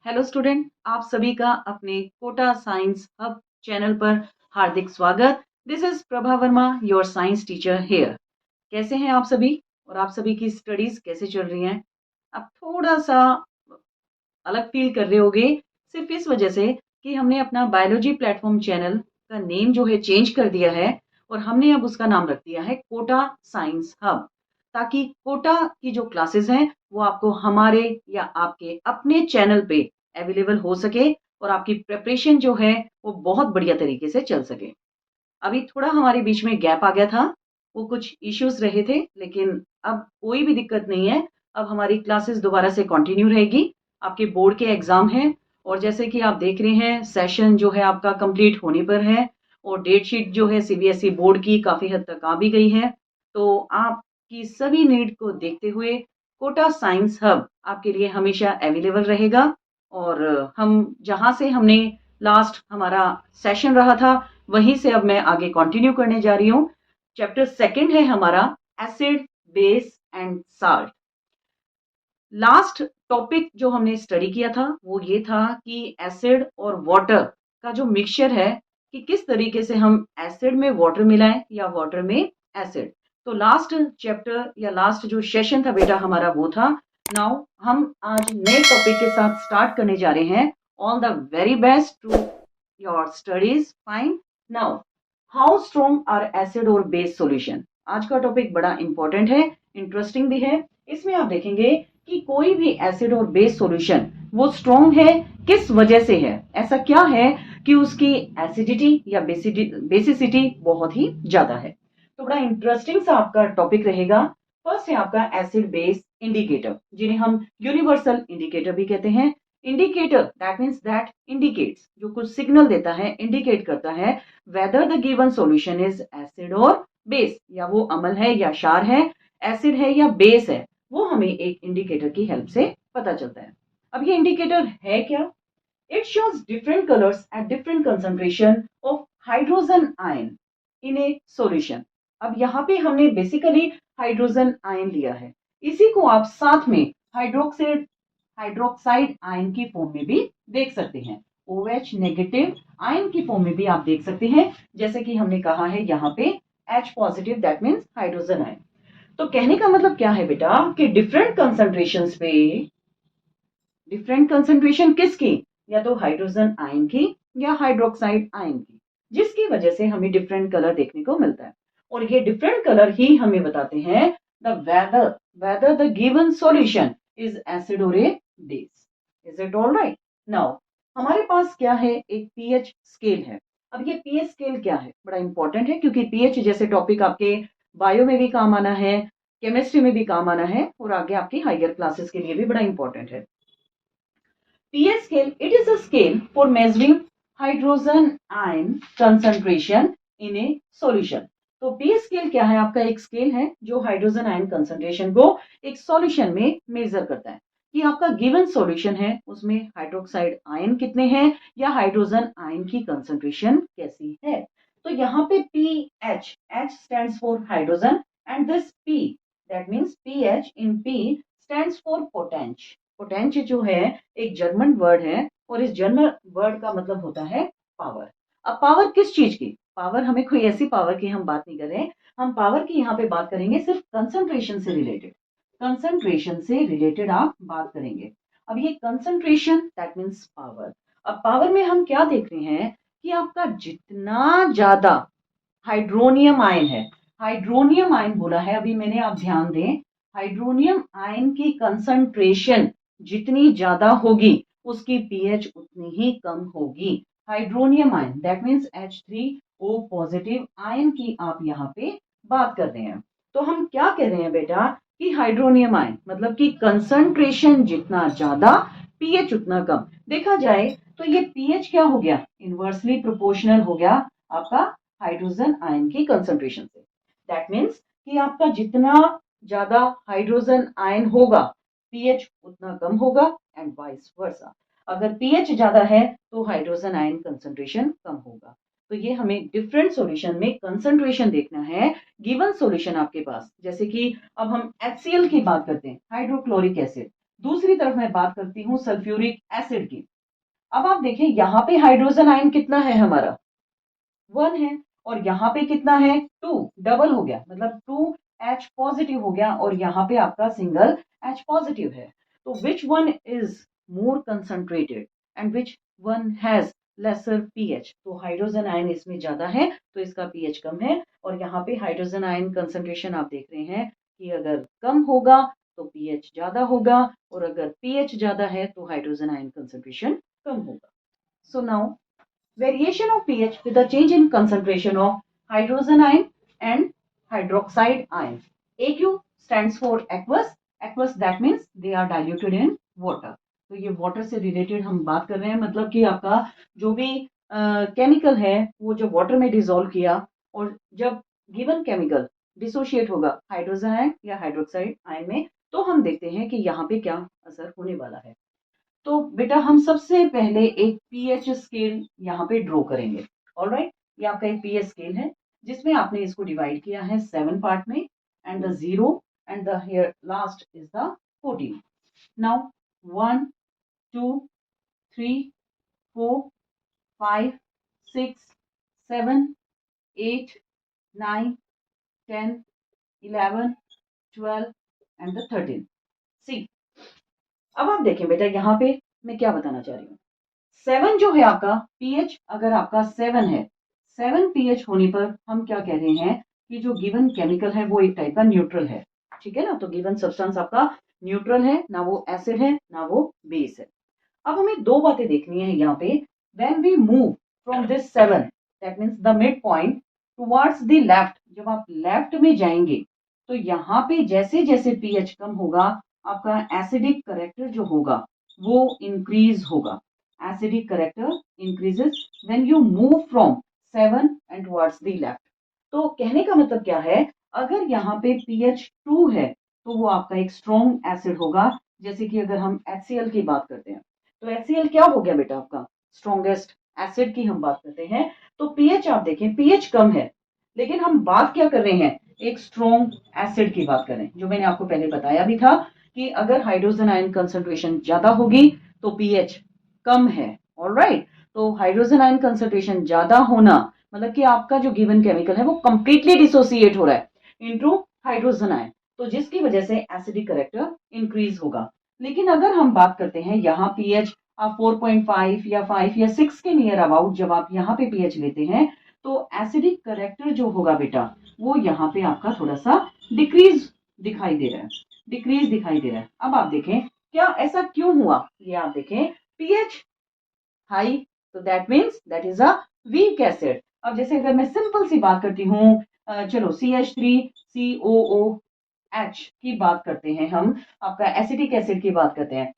Hello student, आप सभी का अपने कोटा साइंस हब चैनल पर हार्दिक स्वागत। This is Prabha Verma, your science teacher here. कैसे हैं आप सभी और आप सभी की स्टडीज कैसे चल रही हैं? आप थोड़ा सा अलग फील कर रहे होगे सिर्फ इस वजह से कि हमने अपना बायोलॉजी प्लेटफॉर्म चैनल का नेम जो है चेंज कर दिया है और हमने अब उसका नाम रख दिया है कोटा साइंस हब, ताकि कोटा की जो क्लासेस हैं वो आपको हमारे या आपके अपने चैनल पे अवेलेबल हो सके और आपकी प्रिपरेशन जो है वो बहुत बढ़िया तरीके से चल सके। अभी थोड़ा हमारे बीच में गैप आ गया था, वो कुछ इश्यूज रहे थे, लेकिन अब कोई भी दिक्कत नहीं है। अब हमारी क्लासेस दोबारा से कंटिन्यू रहेगी। आपके बोर्ड के एग्जाम हैं और जैसे कि आप देख रहे हैं सेशन जो है आपका कंप्लीट होने पर है और डेट शीट जो है सीबीएसई बोर्ड की काफ़ी हद तक आ भी गई है। तो आपकी सभी नीड को देखते हुए कोटा साइंस हब आपके लिए हमेशा अवेलेबल रहेगा। और हम जहाँ से हमने लास्ट हमारा सेशन रहा था वहीं से अब मैं आगे कंटिन्यू करने जा रही हूँ। चैप्टर सेकंड है हमारा acid, base and salt. Last topic जो हमने स्टडी किया था वो ये था कि एसिड और वाटर का जो मिक्सचर है कि किस तरीके से हम एसिड में वाटर मिलाएं या वाटर में एसिड। तो लास्ट चैप्टर या लास्ट जो सेशन था बेटा हमारा वो था। नाउ हम आज नए टॉपिक के साथ स्टार्ट करने जा रहे हैं। All the very best to your studies. Fine. Now how strong are acid और बेस सॉल्यूशन। आज का टॉपिक बड़ा इंपॉर्टेंट है, इंटरेस्टिंग भी है। इसमें आप देखेंगे कि कोई भी एसिड और बेस सॉल्यूशन वो स्ट्रॉन्ग है किस वजह से है। ऐसा क्या है कि उसकी एसिडिटी या बेसिसिटी बहुत ही ज्यादा है। तो बड़ा इंटरेस्टिंग सा आपका टॉपिक रहेगा। फर्स्ट है आपका एसिड बेस इंडिकेटर, जिन्हें हम यूनिवर्सल इंडिकेटर भी कहते हैं। Indicator that means that indicates, जो कुछ सिग्नल देता है, इंडिकेट करता है weather the given solution is acid और बेस, या वो अम्ल है या क्षार है, एसिड है या बेस है, वो हमें एक इंडिकेटर की हेल्प से पता चलता है। अब ये इंडिकेटर है क्या? It shows different colours at different concentration of hydrogen ion in A solution. अब यहाँ पे हमने बेसिकली हाइड्रोजन आयन लिया है। इसी को आप साथ में हाइड्रोक्साइड आयन की फॉर्म में भी देख सकते हैं। OH नेगेटिव आयन की फॉर्म में भी आप देख सकते हैं, जैसे कि हमने कहा है यहाँ पे H positive that means hydrogen ion. तो कहने का मतलब क्या है बेटा कि डिफरेंट कंसंट्रेशंस पे डिफरेंट कंसंट्रेशन किसकी, या तो हाइड्रोजन आयन की या हाइड्रोक्साइड आयन की, जिसकी वजह से हमें डिफरेंट कलर देखने को मिलता है। और ये डिफरेंट कलर ही हमें बताते हैं the whether the given solution is acid और a base. Is it all right? Now हमारे पास क्या है, एक पीएच स्केल है। अब ये पीएच स्केल क्या है, बड़ा इंपॉर्टेंट है, क्योंकि पीएच जैसे टॉपिक आपके बायो में भी काम आना है, केमिस्ट्री में भी काम आना है और आगे आपकी हायर क्लासेस के लिए भी बड़ा इंपॉर्टेंट है। pH scale, it is a scale for measuring hydrogen ion concentration in a solution। तो pH scale क्या है? आपका एक स्केल है जो हाइड्रोजन आयन कंसंट्रेशन को एक सॉल्यूशन में मेजर करता है कि आपका गिवन सॉल्यूशन है उसमें हाइड्रोक्साइड आयन कितने हैं या हाइड्रोजन आयन की कंसंट्रेशन कैसी है। तो यहाँ पे pH, H stands for hydrogen and this P that means pH in P stands for potential। पोटेंच जो है एक जर्मन वर्ड है और इस जर्मन वर्ड का मतलब होता है पावर। अब पावर किस चीज की? पावर हमें कोई ऐसी पावर की हम बात नहीं कर रहे, हम पावर की यहाँ पे बात करेंगे सिर्फ कंसंट्रेशन से रिलेटेड। कंसंट्रेशन से रिलेटेड आप बात करेंगे। अब ये कंसंट्रेशन दैट मीन्स पावर। अब पावर में हम क्या देख रहे हैं कि आपका जितना ज्यादा हाइड्रोनियम आयन है, हाइड्रोनियम आयन बोला है अभी मैंने, आप ध्यान दें, हाइड्रोनियम आयन की कंसंट्रेशन जितनी ज्यादा होगी उसकी पीएच उतनी ही कम होगी। Hydronium ion that means H3O positive ion की आप यहाँ पे बात कर रहे हैं। तो हम क्या कह रहे हैं बेटा कि हाइड्रोनियम आयन मतलब कि कंसंट्रेशन जितना ज्यादा पीएच उतना कम। देखा जाए तो ये पीएच क्या हो गया, इनवर्सली प्रोपोर्शनल हो गया आपका हाइड्रोजन आयन की कंसंट्रेशन से। दैट मीन्स कि आपका जितना ज्यादा हाइड्रोजन आयन होगा पीएच उतना कम होगा एंड वाइस वर्सा। अगर पीएच ज्यादा है तो हाइड्रोजन आयन कंसंट्रेशन कम होगा। तो ये हमें डिफरेंट सॉल्यूशन में कंसंट्रेशन देखना है। गिवन सॉल्यूशन आपके पास, जैसे कि अब हम HCl की बात करते हैं, हाइड्रोक्लोरिक एसिड, दूसरी तरफ मैं बात करती हूँ सल्फ्यूरिक एसिड की। अब आप देखें यहाँ पे हाइड्रोजन आयन कितना है हमारा, 1 है, और यहाँ पे कितना है 2, डबल हो गया, मतलब 2H पॉजिटिव हो गया, और यहाँ पे आपका सिंगल H पॉजिटिव है। तो which one is more concentrated and which one has lesser pH? तो हाइड्रोजन आयन इसमें ज्यादा है तो इसका पीएच कम है, और यहाँ पे हाइड्रोजन आयन कंसंट्रेशन आप देख रहे हैं कि अगर कम होगा तो पीएच ज्यादा होगा, और अगर पीएच ज्यादा है तो हाइड्रोजन आयन कंसंट्रेशन कम होगा। So now variation of pH with a change in concentration of hydrogen ion and hydroxide ion. AQ stands for aqueous. Aqueous that means they are diluted in water. तो ये water से related हम बात कर रहे हैं, मतलब कि आपका जो भी केमिकल है वो जब वाटर में डिसॉल्व किया और जब गिवन केमिकल डिसोशिएट होगा हाइड्रोजन आयन या हाइड्रोक्साइड आयन में, तो हम देखते हैं कि यहाँ पे क्या असर होने वाला है। तो बेटा हम सबसे पहले एक पीएच स्केल यहाँ पे ड्रॉ करेंगे। ऑलराइट, ये आपका एक पीएच स्केल है जिसमें आपने इसको डिवाइड किया है 7 पार्ट में, and the 0 and the here last is the 14। Now 1 2 3 4 5 6 7 8 9 10 11 12 and the 13। सी, अब आप देखें बेटा यहाँ पे मैं क्या बताना चाह रही हूँ। 7 जो है आपका पीएच, अगर आपका 7 है, 7 पीएच होने पर हम क्या कह रहे हैं कि जो गिवन केमिकल है वो एक टाइप का न्यूट्रल है, ठीक है ना। तो गिवन सब्सटेंस आपका न्यूट्रल है, ना वो एसिड है ना वो बेस है। अब हमें दो बातें देखनी है यहाँ पे। When we move from this 7, that means the mid point towards the left, जब आप लेफ्ट में जाएंगे तो यहाँ पे जैसे जैसे पीएच कम होगा आपका एसिडिक करेक्टर जो होगा वो इंक्रीज होगा। Acidic character increases when you move from 7 and towards the left. तो कहने का मतलब क्या है, अगर यहाँ पे पीएच 2 है तो वो आपका एक स्ट्रॉन्ग एसिड होगा। जैसे कि अगर हम HCl की बात करते हैं तो HCl क्या हो गया बेटा आपका स्ट्रॉन्गेस्ट एसिड की हम बात करते हैं। तो पीएच आप देखें, पीएच कम है, लेकिन हम बात क्या कर रहे हैं, एक स्ट्रॉन्ग एसिड की बात करें, जो मैंने आपको पहले बताया भी था कि अगर हाइड्रोजन आयन कंसंट्रेशन ज्यादा होगी तो पीएच कम है। ऑलराइट, तो हाइड्रोजन आयन कंसंट्रेशन ज्यादा होना मतलब कि आपका जो गिवन केमिकल है वो कंप्लीटली डिसोसिएट हो रहा है इनटू हाइड्रोजन आयन, तो जिसकी वजह से एसिडिक करेक्टर इंक्रीज होगा। लेकिन अगर हम बात करते हैं यहाँ पीएच आप 4.5 या 5 या 6 के नियर अबाउट जब आप यहाँ पे पीएच लेते हैं तो एसिडिक करेक्टर जो होगा बेटा वो यहाँ पे आपका थोड़ा सा डिक्रीज दिखाई दे रहा है, डिक्रीज दिखाई दे रहा है। अब आप देखें क्या ऐसा क्यों हुआ, ये आप देखें पीएच हाई, तो that means that is a weak acid. अब जैसे अगर मैं सिंपल सी बात करती हूँ, चलो CH3COOH की बात करते हैं, हम आपका एसिटिक एसिड की बात करते हैं,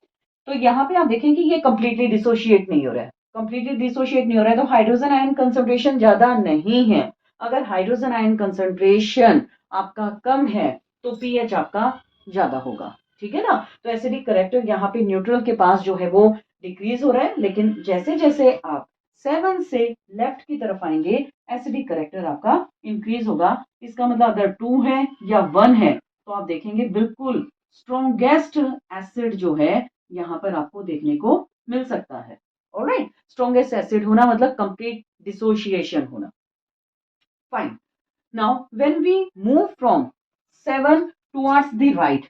तो यहाँ पे आप देखें कि ये कंप्लीटली डिसोशिएट नहीं हो रहा है, कंप्लीटली डिसोशिएट नहीं हो रहा है, तो हाइड्रोजन आयन कंसंट्रेशन ज्यादा नहीं है। अगर हाइड्रोजन आयन कंसंट्रेशन आपका कम है तो पीएच आपका ज्यादा होगा, ठीक है ना। तो एसिडिक करेक्टर यहाँ पे न्यूट्रल के पास जो है वो डिक्रीज हो रहा है, लेकिन जैसे जैसे आप 7 से लेफ्ट की तरफ आएंगे एसिडिक करेक्टर आपका इंक्रीज होगा। इसका मतलब अगर 2 है या 1 है तो आप देखेंगे बिल्कुल स्ट्रॉन्गेस्ट एसिड जो है यहाँ पर आपको देखने को मिल सकता है। ऑलराइट, स्ट्रॉन्गेस्ट एसिड होना मतलब कंप्लीट डिसोसिएशन होना। Fine, now when we move from 7 towards the right,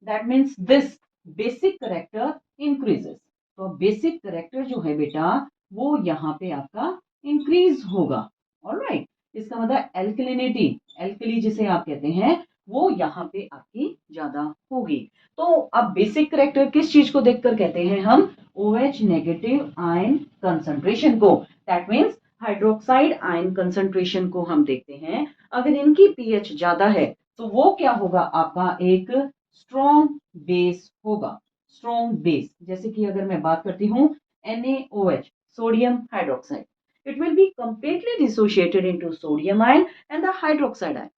that means this basic character increases. तो बेसिक करेक्टर जो है बेटा वो यहाँ पे आपका इंक्रीज होगा। ऑलराइट, इसका मतलब एल्कलिनिटी, एल्कली जिसे आप कहते हैं वो यहाँ पे आपकी ज्यादा होगी। तो अब बेसिक करेक्टर किस चीज को देखकर कहते हैं हम, OH नेगेटिव आयन कंसंट्रेशन को, that means hydroxide ion concentration को हम देखते हैं। अगर इनकी पीएच ज्यादा है तो वो क्या होगा आपका एक स्ट्रॉन्ग बेस होगा, स्ट्रॉन्ग बेस। जैसे कि अगर मैं बात करती हूँ NaOH sodium hydroxide, it will be completely dissociated into sodium ion and the hydroxide ion.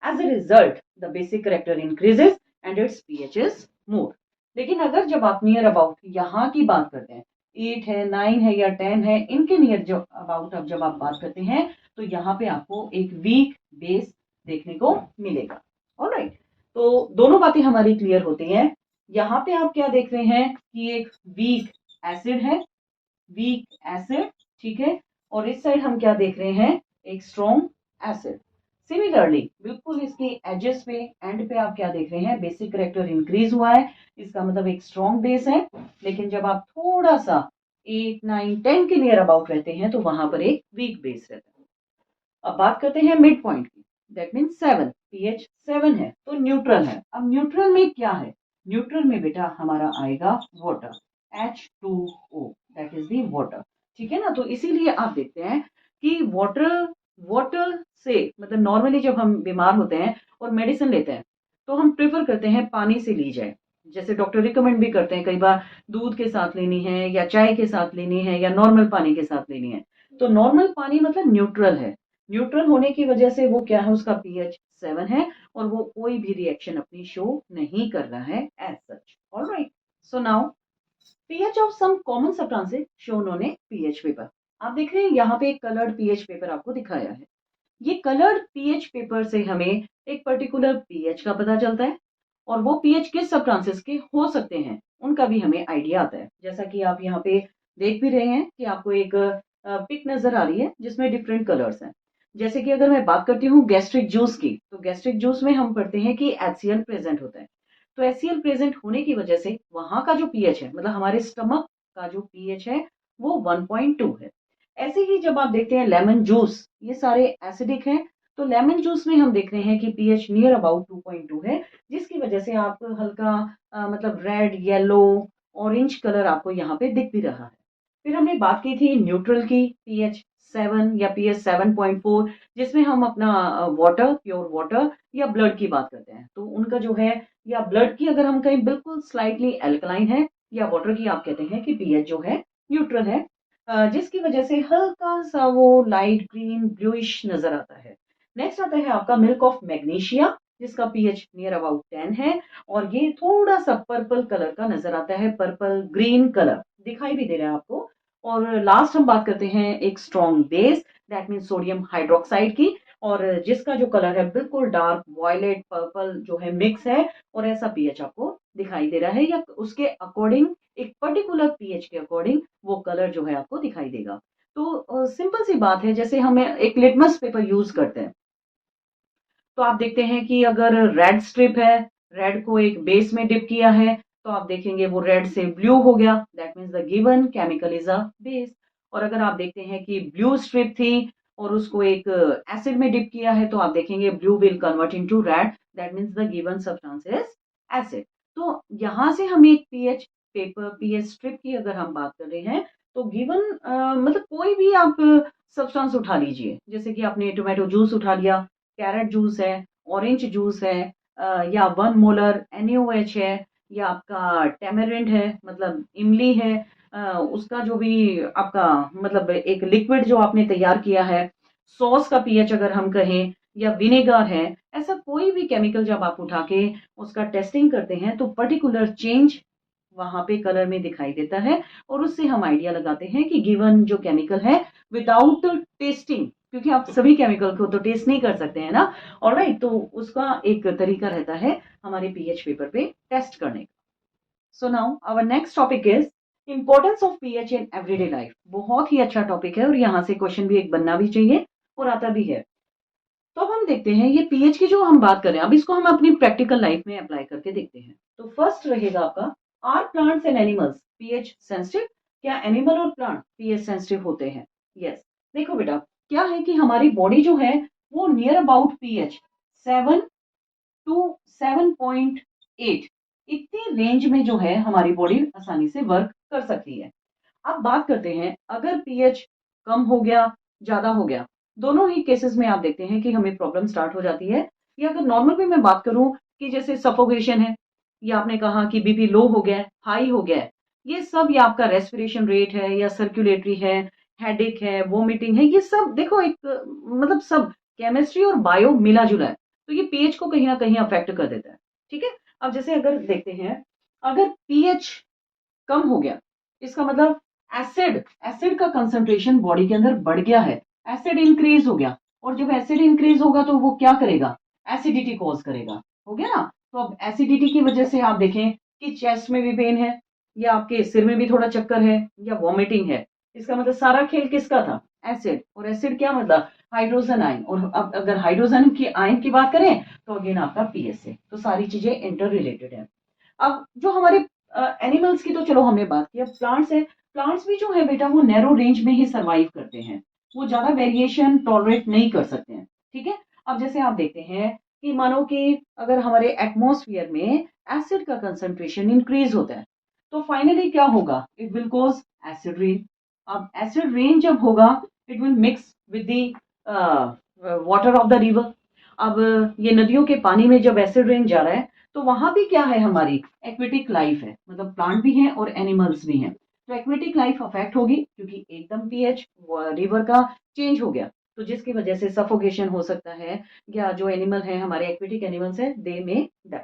As a result, the basic character increases and its pH is more. लेकिन अगर जब आप नियर अबाउट यहाँ की बात करते हैं, 8 है 9 है या 10 है, इनके नियर जो अबाउट अब जब आप बात करते हैं तो यहाँ पे आपको एक वीक बेस देखने को मिलेगा। ऑलराइट, तो दोनों बातें हमारी क्लियर होती हैं। यहाँ पे आप क्या देख रहे हैं कि एक वीक एसिड है, वीक एसिड, ठीक है। और इस साइड हम क्या देख रहे हैं, एक स्ट्रॉन्ग एसिड। सिमिलरली बिल्कुल इसके एजेस पे, एंड पे आप क्या देख रहे हैं, बेसिक करेक्टर इंक्रीज हुआ है, इसका मतलब एक स्ट्रॉन्ग बेस है। लेकिन जब आप थोड़ा सा 8, 9, 10 के नियर अबाउट रहते हैं तो वहां पर एक वीक बेस रहता है। अब बात करते हैं मिड पॉइंट की, दैट मीन 7, पीएच 7 है तो न्यूट्रल है। अब न्यूट्रल में क्या है, न्यूट्रल में बेटा हमारा आएगा water, H2O, that is the water, ठीक है ना। तो इसीलिए आप देखते हैं कि वाटर, वाटर से मतलब नॉर्मली जब हम बीमार होते हैं और मेडिसिन लेते हैं तो हम प्रेफर करते हैं पानी से ली जाए। जैसे डॉक्टर रिकमेंड भी करते हैं कई बार दूध के साथ लेनी है या चाय के साथ लेनी है या नॉर्मल पानी के साथ लेनी है। तो नॉर्मल पानी मतलब न्यूट्रल है, न्यूट्रल होने की वजह से वो क्या है, उसका पीएच 7 है और वो कोई भी रिएक्शन अपनी शो नहीं कर रहा है as such. Alright, so now pH of some common substances shown on a pH paper. आप देख रहे हैं यहाँ पे एक कलर्ड पीएच पेपर आपको दिखाया है। ये कलर्ड पीएच पेपर से हमें एक पर्टिकुलर पीएच का पता चलता है और वो पीएच किस सब्सटेंसेस के हो सकते हैं उनका भी हमें आइडिया आता है। जैसा कि आप यहाँ पे देख भी रहे हैं कि आपको एक पिक नजर आ रही है जिसमें डिफरेंट कलर्स हैं। जैसे कि अगर मैं बात करती हूँ गैस्ट्रिक जूस की, तो गैस्ट्रिक जूस में हम पढ़ते हैं कि HCl प्रेजेंट होता है। तो HCl प्रेजेंट होने की वजह से वहां का जो पीएच है, मतलब हमारे स्टमक का जो पीएच है वो 1.2 है। ऐसे ही जब आप देखते हैं लेमन जूस, ये सारे एसिडिक हैं, तो लेमन जूस में हम देख रहे हैं कि पीएच नियर अबाउट 2.2 है, जिसकी वजह से आपको हल्का मतलब रेड, येलो, ऑरेंज कलर आपको यहाँ पे दिख भी रहा है। फिर हमने बात की थी न्यूट्रल की, पीएच 7 या पीएच 7.4, जिसमें हम अपना वाटर, प्योर वाटर या ब्लड की बात करते हैं। तो उनका जो है, या ब्लड की अगर हम कहें बिल्कुल स्लाइटली एल्कलाइन है, या वाटर की आप कहते हैं कि पीएच जो है न्यूट्रल है, जिसकी वजह से हल्का सा वो लाइट ग्रीन ब्लूइश नजर आता है। नेक्स्ट आता है आपका मिल्क ऑफ मैग्नीशिया, जिसका पीएच नियर अबाउट 10 है और ये थोड़ा सा पर्पल कलर का नजर आता है, पर्पल ग्रीन कलर दिखाई भी दे रहा है आपको। और लास्ट हम बात करते हैं एक strong base, that mean sodium hydroxide की, और जिसका जो कलर है बिल्कुल डार्क वॉयलेट पर्पल जो है मिक्स है, और ऐसा पीएच आपको दिखाई दे रहा है, या उसके अकॉर्डिंग एक पर्टिकुलर पीएच के अकॉर्डिंग वो कलर जो है आपको दिखाई देगा। तो सिंपल सी बात है, जैसे हमें एक लिटमस पेपर यूज करते हैं, तो आप देखते हैं कि अगर रेड स्ट्रिप है, रेड को एक बेस में डिप किया है, तो आप देखेंगे वो रेड से ब्लू हो गया, that means the given chemical is a base. और अगर आप देखते हैं कि ब्लू स्ट्रिप थी और उसको एक एसिड में डिप किया है, तो आप देखेंगे blue will convert into red, that means the given substance is acid. तो यहां से हम एक पीएच पेपर, पीएच स्ट्रिप की अगर हम बात कर रहे हैं, तो गिवन मतलब कोई भी आप सब्सटेंस उठा लीजिए, जैसे कि आपने टोमेटो जूस उठा लिया, कैरेट जूस है, ऑरेंज जूस है, या 1 मोलर NaOH है, या आपका टेमेरिंड है मतलब इमली है, उसका जो भी आपका मतलब एक लिक्विड जो आपने तैयार किया है, सॉस का पीएच अगर हम कहें, या विनेगर है, ऐसा कोई भी केमिकल जब आप उठा के उसका टेस्टिंग करते हैं तो पर्टिकुलर चेंज वहां पे कलर में दिखाई देता है, और उससे हम आइडिया लगाते हैं कि गिवन जो केमिकल है, विदाउट टेस्टिंग, क्योंकि आप सभी केमिकल को तो टेस्ट नहीं कर सकते हैं ना, ऑलराइट, तो उसका एक तरीका रहता है हमारे पीएच पेपर पे टेस्ट करने का। So now our next topic is importance of pH in everyday life. बहुत ही अच्छा टॉपिक है और यहाँ से क्वेश्चन भी एक बनना भी चाहिए और आता भी है। तो अब हम देखते हैं ये पीएच की जो हम बात कर रहे हैं, अब इसको हम अपनी प्रैक्टिकल लाइफ में अप्लाई करके देखते हैं। तो फर्स्ट रहेगा आपका, are plants and animals pH sensitive? क्या एनिमल और प्लांट पीएच सेंसिटिव होते हैं? यस। देखो बेटा, क्या है कि हमारी बॉडी जो है वो नियर अबाउट पीएच 7 टू 7.8 इतनी रेंज में जो है हमारी बॉडी आसानी से वर्क कर सकती है। अब बात करते हैं, अगर पीएच कम हो गया, ज्यादा हो गया, दोनों ही केसेस में आप देखते हैं कि हमें प्रॉब्लम स्टार्ट हो जाती है। या अगर नॉर्मल भी मैं बात करूं कि जैसे सफोकेशन है, या आपने कहा कि बीपी लो हो गया है, हाई हो गया है, ये सब, या आपका रेस्पिरेशन रेट है, या सर्कुलेटरी है, हेडेक है, वोमिटिंग है, ये सब देखो एक मतलब सब केमिस्ट्री और बायो मिला जुला है, तो ये पीएच को कहीं ना कहीं अफेक्ट कर देता है। ठीक है। अब जैसे अगर देखते हैं, अगर पीएच कम हो गया, इसका मतलब एसिड, एसिड का कंसंट्रेशन बॉडी के अंदर बढ़ गया है, एसिड इंक्रीज हो गया, और जब एसिड इंक्रीज होगा तो वो क्या करेगा, एसिडिटी कॉज करेगा, हो गया ना। तो अब एसिडिटी की वजह से आप देखें कि चेस्ट में भी पेन है, या आपके सिर में भी थोड़ा चक्कर है, या वॉमिटिंग है, इसका मतलब सारा खेल किसका था? एसिड। और एसिड क्या मतलब? Hydrogen ion. और अब अगर हाइड्रोजन की आयन की बात करें तो अगेन आपका पीएच है। तो सारी चीजें इंटर रिलेटेड है। अब जो हमारे एनिमल्स की तो चलो हमने बात की, अब प्लांट्स है। प्लांट्स भी जो है बेटा वो नैरो रेंज में ही सरवाइव करते हैं, वो ज्यादा वेरिएशन टॉलरेट नहीं कर सकते हैं। ठीक है। अब जैसे आप देखते हैं कि मानो कि अगर हमारे एटमॉस्फेयर में एसिड का कंसंट्रेशन इंक्रीज होता है तो फाइनली क्या होगा? It will cause acid rain. अब एसिड रेन जब होगा it will mix with the water of the river. अब ये नदियों के पानी में जब एसिड रेन जा रहा है तो वहां भी क्या है? हमारी एक्वेटिक लाइफ है, मतलब प्लांट भी हैं और एनिमल्स भी हैं। तो एक्वेटिक लाइफ अफेक्ट होगी क्योंकि एकदम पीएच रिवर का चेंज हो गया, तो जिसकी वजह से सफोकेशन हो सकता है, या जो एनिमल है हमारे एक्वेटिक एनिमल्स है they may die.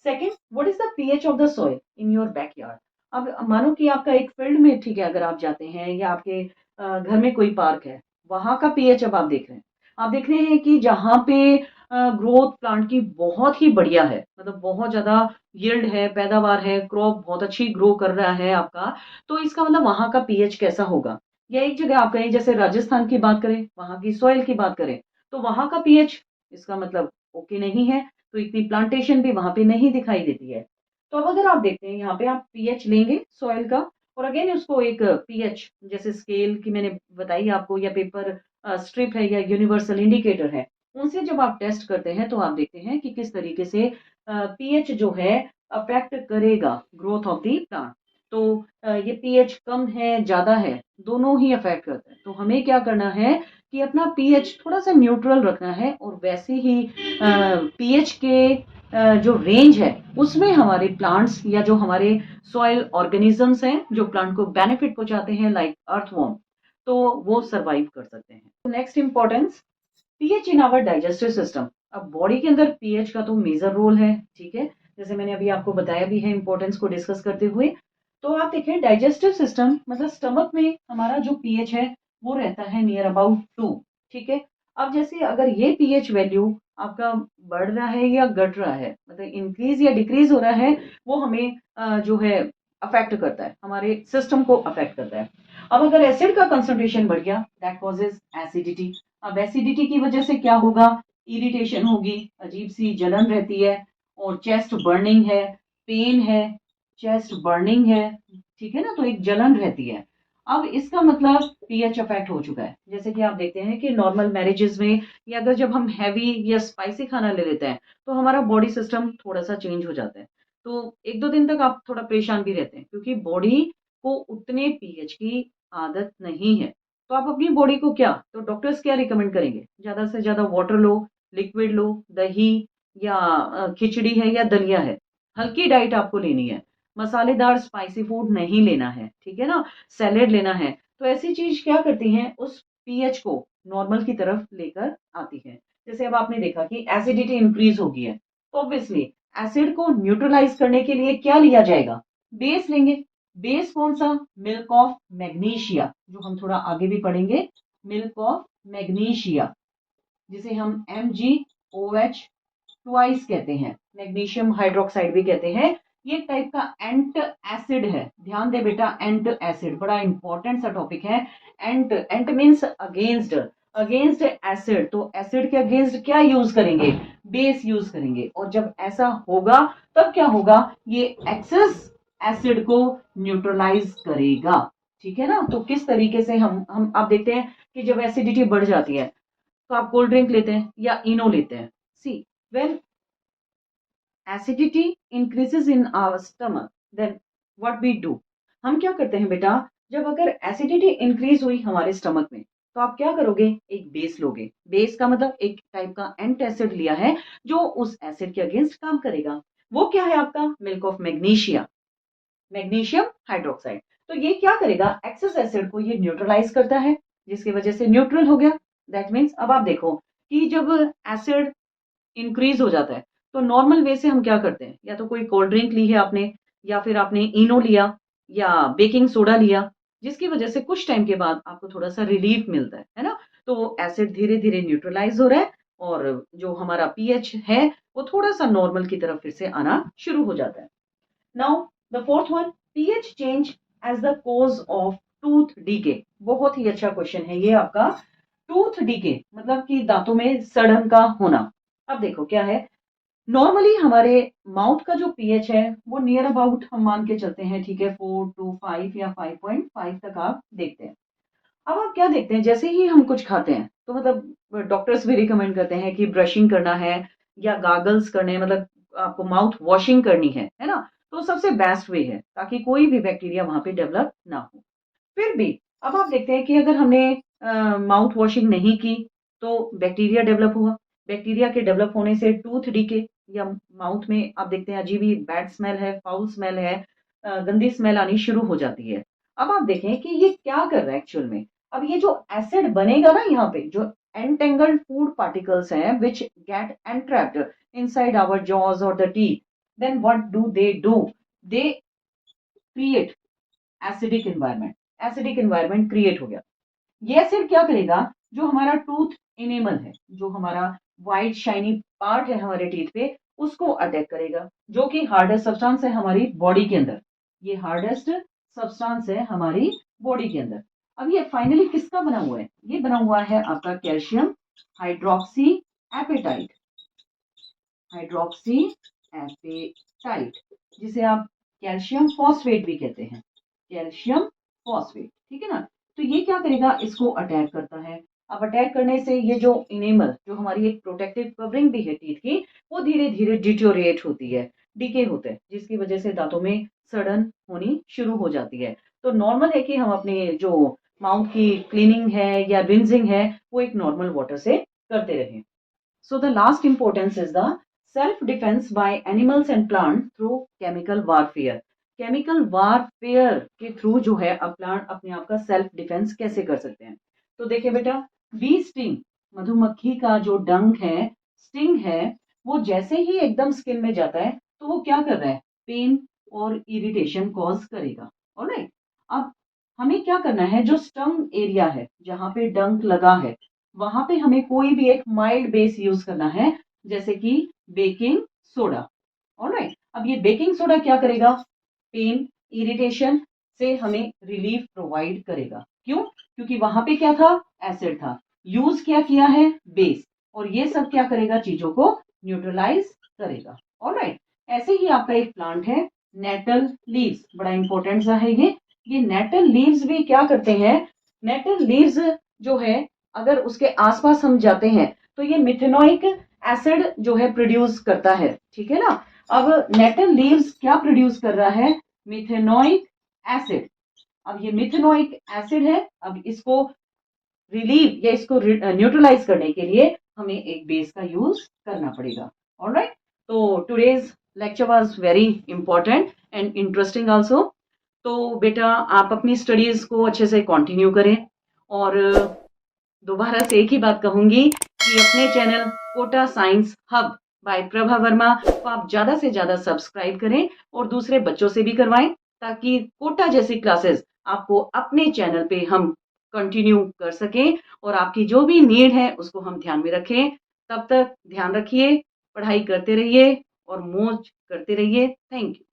Second, what is the pH of the soil in your backyard? अब मानो कि आपका एक फील्ड में, ठीक है, अगर आप जाते हैं या आपके घर में कोई पार्क है, वहां का पीएच अब आप देख रहे हैं। आप देख रहे हैं कि जहां पे ग्रोथ प्लांट की बहुत ही बढ़िया है, मतलब बहुत ज्यादा यील्ड है, पैदावार है, क्रॉप बहुत अच्छी ग्रो कर रहा है आपका, तो इसका मतलब वहां का पीएच कैसा होगा? या एक जगह आप कहें जैसे राजस्थान की बात करें, वहां की सॉइल की बात करें, तो वहां का पीएच इसका मतलब ओके नहीं है, तो इतनी प्लांटेशन भी वहां पे नहीं दिखाई देती है। तो अब अगर आप देखते हैं यहाँ पे आप पीएच लेंगे सॉइल का, और अगेन उसको एक पीएच जैसे स्केल की मैंने बताई आपको, या पेपर स्ट्रिप है, या यूनिवर्सल इंडिकेटर है, उनसे जब आप टेस्ट करते हैं तो आप देखते हैं कि किस तरीके से पीएच जो है अफेक्ट करेगा ग्रोथ ऑफ द प्लांट। तो ये पीएच कम है ज्यादा है दोनों ही अफेक्ट करता है। तो हमें क्या करना है कि अपना पीएच थोड़ा सा न्यूट्रल रखना है, और वैसे ही पीएच के जो रेंज है उसमें हमारे प्लांट्स या जो हमारे सॉइल ऑर्गेनिजम्स हैं जो प्लांट को बेनिफिट पहुंचाते हैं लाइक अर्थवॉर्म, तो वो सरवाइव कर सकते हैं। Next importance, pH in our digestive system. अब बॉडी के अंदर पीएच का तो मेजर रोल है, ठीक है, जैसे मैंने अभी आपको बताया भी है इंपॉर्टेंस को डिस्कस करते हुए। तो आप देखें डाइजेस्टिव सिस्टम मतलब स्टमक में हमारा जो पीएच है वो रहता है नियर अबाउट 2। ठीक है। अब जैसे अगर ये पीएच वैल्यू आपका बढ़ रहा है या घट रहा है, मतलब इंक्रीज या डिक्रीज हो रहा है, वो हमें जो है अफेक्ट करता है, हमारे सिस्टम को अफेक्ट करता है। अब अगर एसिड का कंसंट्रेशन बढ़ गया दैट कॉजेज एसिडिटी। अब एसिडिटी की वजह से क्या होगा? इरिटेशन होगी, अजीब सी जलन रहती है, और चेस्ट बर्निंग है, पेन है, चेस्ट बर्निंग है, ठीक है ना, तो एक जलन रहती है। अब इसका मतलब पीएच अफेक्ट हो चुका है। जैसे कि आप देखते हैं कि नॉर्मल मैरिजेस में, या अगर जब हम हैवी या स्पाइसी खाना ले लेते हैं तो हमारा बॉडी सिस्टम थोड़ा सा चेंज हो जाता है। तो एक दो दिन तक आप थोड़ा परेशान भी रहते हैं क्योंकि बॉडी को उतने पीएच की आदत नहीं है। तो आप अपनी बॉडी को क्या, तो डॉक्टर्स क्या रिकमेंड करेंगे? ज्यादा से ज्यादा वाटर लो, लिक्विड लो, दही या खिचड़ी है या दलिया है, हल्की डाइट आपको लेनी है, मसालेदार स्पाइसी फूड नहीं लेना है, ठीक है ना, सैलेड लेना है। तो ऐसी चीज क्या करती हैं, उस पीएच को नॉर्मल की तरफ लेकर आती है। जैसे अब आपने देखा कि एसिडिटी इंक्रीज हो गई है, तो ऑब्वियसली एसिड को न्यूट्रलाइज करने के लिए क्या लिया जाएगा? बेस लेंगे। बेस कौन सा? मिल्क ऑफ मैग्नीशिया, जो हम थोड़ा आगे भी पढ़ेंगे, मिल्क ऑफ मैग्नीशिया, जिसे हम MgOH ट्वाइस कहते हैं, मैग्नीशियम हाइड्रोक्साइड भी कहते हैं। ये एक टाइप का एंट एसिड है, ध्यान दे बेटा, एंट एसिड बड़ा इंपॉर्टेंट सा टॉपिक है। एंट, एंट मींस अगेंस्ट, अगेंस्ट एसिड, तो एसिड के अगेंस्ट क्या यूज करेंगे? बेस यूज करेंगे। और जब ऐसा होगा तब क्या होगा? ये एक्सेस एसिड को न्यूट्रलाइज करेगा, ठीक है ना। तो किस तरीके से हम आप देखते हैं कि जब एसिडिटी बढ़ जाती है तो आप कोल्ड ड्रिंक लेते हैं या इनो लेते हैं। See, well acidity increases in our stomach, then what we do, हम क्या करते हैं बेटा? जब अगर एसिडिटी इंक्रीज हुई हमारे स्टमक में तो आप क्या करोगे? एक बेस लोगे। बेस का मतलब एक टाइप का एंट एसिड लिया है जो उस एसिड के अगेंस्ट काम करेगा। वो क्या है आपका? Milk of magnesia, magnesium hydroxide. तो ये क्या करेगा? एक्सेस एसिड को ये न्यूट्रलाइज करता है, जिसकी वजह से न्यूट्रल हो गया। दैट मीन्स अब आप देखो कि जब एसिड इंक्रीज हो जाता है तो नॉर्मल वे से हम क्या करते हैं? या तो कोई कोल्ड ड्रिंक ली है आपने, या फिर आपने इनो लिया, या बेकिंग सोडा लिया, जिसकी वजह से कुछ टाइम के बाद आपको थोड़ा सा रिलीफ मिलता है ना। तो एसिड धीरे धीरे न्यूट्रलाइज हो रहा है, और जो हमारा पीएच है वो थोड़ा सा नॉर्मल की तरफ फिर से आना शुरू हो जाता है। Now the fourth one, pH change as the cause of tooth decay. बहुत ही अच्छा क्वेश्चन है ये आपका। टूथ डीके मतलब कि दांतों में सड़न का होना। अब देखो क्या है, नॉर्मली हमारे माउथ का जो पीएच है वो नियर अबाउट हम मान के चलते हैं, ठीक है, 4 to 5 या 5.5 तक आप देखते हैं। अब आप क्या देखते हैं, जैसे ही हम कुछ खाते हैं तो मतलब डॉक्टर्स भी रिकमेंड करते हैं कि ब्रशिंग करना है या गागल्स करने हैं, मतलब आपको माउथ वॉशिंग करनी है ना। तो सबसे बेस्ट वे है ताकि कोई भी बैक्टीरिया वहां पे डेवलप ना हो। फिर भी अब आप देखते हैं कि अगर हमने माउथ वॉशिंग नहीं की तो बैक्टीरिया डेवलप हुआ। बैक्टीरिया के डेवलप होने से टूथ डीके या माउथ में आप देखते हैं अजीब ही बैड स्मेल है, फाउल स्मेल है, गंदी स्मेल आनी शुरू हो जाती है। अब आप देखें कि ये क्या कर रहा है एक्चुअल में। अब ये जो एसिड बनेगा ना यहाँ पे, जो एंटेंगल्ड फूड पार्टिकल्स हैं which get entrapped inside our jaws और the teeth, then what do they create acidic environment. Acidic environment create हो गया। ये एसिड क्या करेगा, जो हमारा टूथ इनेमल है, जो हमारा वाइट शाइनी पार्ट है हमारे टीथ पे, उसको अटैक करेगा, जो कि हार्डेस्ट सब्सटेंस है हमारी बॉडी के अंदर। ये हार्डेस्ट सब्सटेंस है हमारी बॉडी के अंदर। अब ये फाइनली किसका बना हुआ है, ये बना हुआ है आपका calcium hydroxyapatite. Hydroxyapatite, जिसे आप कैल्शियम फॉस्फेट भी कहते हैं, कैल्शियम फॉस्फेट, ठीक है ना। तो ये क्या करेगा, इसको अटैक करता है। अब अटैक करने से ये जो इनेमल, जो हमारी एक प्रोटेक्टिव कवरिंग भी है टीथ की, वो धीरे धीरे डिटोरिएट होती है, डिके होते हैं, जिसकी वजह से दांतों में सड़न होनी शुरू हो जाती है। तो नॉर्मल है कि हम अपने जो माउथ की क्लीनिंग है या रिंजिंग है वो एक नॉर्मल वाटर से करते रहें। So the last importance is the self-defense by animals and plant through chemical warfare. Chemical warfare के थ्रू जो है अब प्लांट अपने आप का सेल्फ डिफेंस कैसे कर सकते हैं। तो देखिए बेटा, बी स्टिंग, मधुमक्खी का जो डंक है, स्टिंग है, वो जैसे ही एकदम स्किन में जाता है तो वो क्या कर रहा है, पेन और इरिटेशन कॉज करेगा। ऑलराइट, अब हमें क्या करना है, जो स्टंग एरिया है जहां पे डंक लगा है, वहां पे हमें कोई भी एक माइल्ड बेस यूज करना है, जैसे कि बेकिंग सोडा। ऑलराइट, अब ये बेकिंग सोडा क्या करेगा, पेन इरिटेशन से हमें रिलीफ प्रोवाइड करेगा। क्यों, क्योंकि वहां पे क्या था, एसिड था। यूज क्या किया है, बेस, और ये सब क्या करेगा, चीजों को न्यूट्रलाइज करेगा। ऑलराइट, ऐसे ही आपका एक प्लांट है नेटल लीव्स, बड़ा इंपॉर्टेंट सा है ये नेटल लीव्स भी क्या करते हैं, नेटल लीव्स जो है अगर उसके आसपास हम जाते हैं तो ये मिथेनोइक एसिड जो है प्रोड्यूस करता है, ठीक है ना। अब नेटल लीव्स क्या प्रोड्यूस कर रहा है, मिथेनोइक एसिड। अब ये मिथेनोइक एसिड है, अब इसको रिलीव या इसको न्यूट्रलाइज करने के लिए हमें एक बेस का यूज करना पड़ेगा। ऑलराइट, तो today's lecture was very important and interesting also. तो बेटा आप अपनी स्टडीज को अच्छे से कंटिन्यू करें, और दोबारा से एक ही बात कहूंगी कि अपने channel Kota science hub by Prabha Verma को आप ज्यादा से ज्यादा सब्सक्राइब करें और दूसरे बच्चों से भी करवाएं, ताकि कोटा जैसी क्लासेस आपको अपने चैनल पे हम कंटिन्यू कर सकें और आपकी जो भी नीड है उसको हम ध्यान में रखें। तब तक ध्यान रखिए, पढ़ाई करते रहिए और मौज करते रहिए। Thank you.